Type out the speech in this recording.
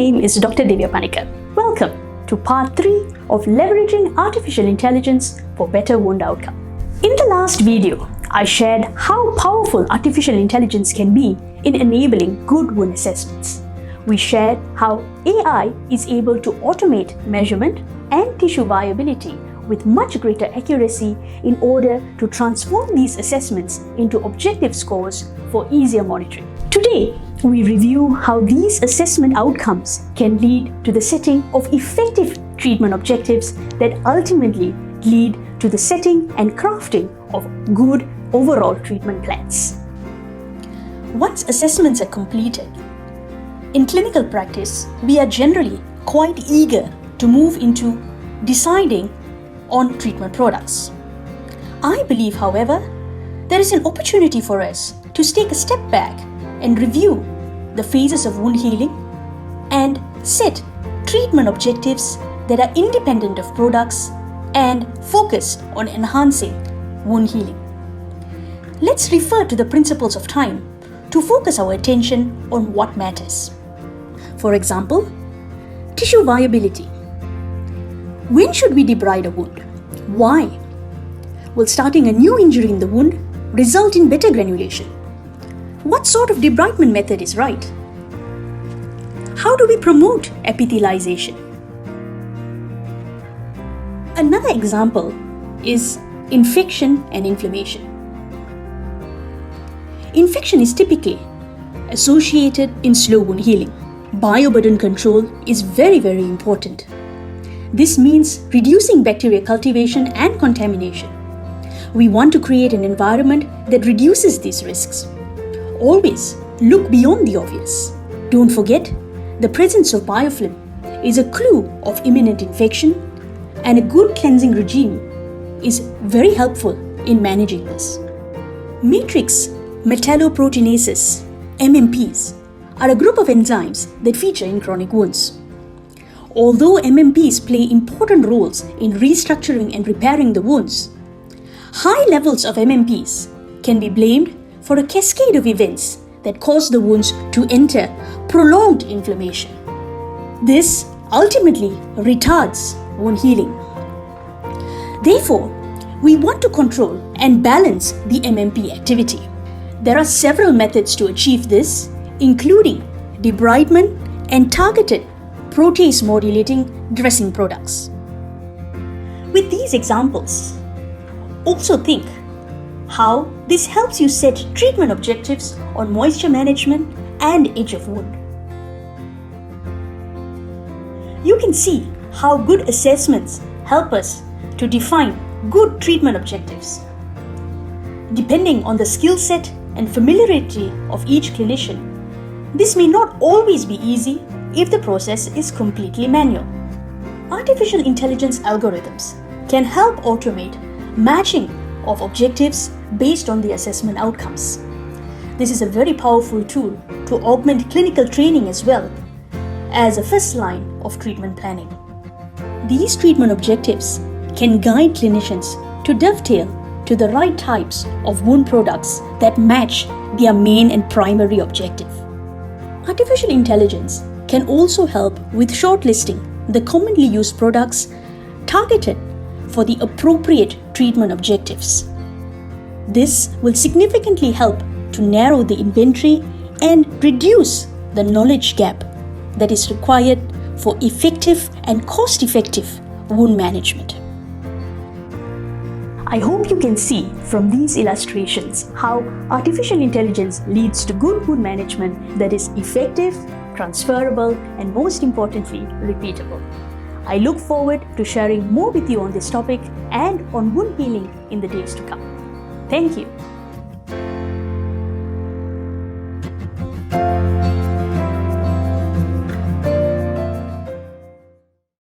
name is Dr. Divya Panikar. Welcome to part 3 of leveraging artificial intelligence for better wound outcome. In the last video, I shared how powerful artificial intelligence can be in enabling good wound assessments. We shared how AI is able to automate measurement and tissue viability with much greater accuracy in order to transform these assessments into objective scores for easier monitoring. Today, we review how these assessment outcomes can lead to the setting of effective treatment objectives that ultimately lead to the setting and crafting of good overall treatment plans. Once assessments are completed, in clinical practice, we are generally quite eager to move into deciding on treatment products. I believe, however, there is an opportunity for us to take a step back and review the phases of wound healing and set treatment objectives that are independent of products and focus on enhancing wound healing. Let's refer to the principles of time to focus our attention on what matters. For example, tissue viability. When should we debride a wound? Why? Will starting a new injury in the wound result in better granulation? What sort of debridement method is right? How do we promote epithelialization? Another example is infection and inflammation. Infection is typically associated in slow wound healing. Bioburden control is very important. This means reducing bacteria cultivation and contamination. We want to create an environment that reduces these risks. Always look beyond the obvious. Don't forget, the presence of biofilm is a clue of imminent infection, and a good cleansing regime is very helpful in managing this. Matrix metalloproteinases, MMPs, are a group of enzymes that feature in chronic wounds. Although MMPs play important roles in restructuring and repairing the wounds, high levels of MMPs can be blamed for a cascade of events that cause the wounds to enter prolonged inflammation. This ultimately retards wound healing. Therefore, we want to control and balance the MMP activity. There are several methods to achieve this, including debridement and targeted protease modulating dressing products. With these examples, also think how this helps you set treatment objectives on moisture management and age of wound. You can see how good assessments help us to define good treatment objectives. Depending on the skill set and familiarity of each clinician, this may not always be easy if the process is completely manual. Artificial intelligence algorithms can help automate matching of objectives based on the assessment outcomes. This is a very powerful tool to augment clinical training as well as a first line of treatment planning. These treatment objectives can guide clinicians to dovetail to the right types of wound products that match their main and primary objective. Artificial intelligence can also help with shortlisting the commonly used products targeted for the appropriate treatment objectives. This will significantly help to narrow the inventory and reduce the knowledge gap that is required for effective and cost-effective wound management. I hope you can see from these illustrations how artificial intelligence leads to good wound management that is effective, transferable, and most importantly, repeatable. I look forward to sharing more with you on this topic and on wound healing in the days to come. Thank you.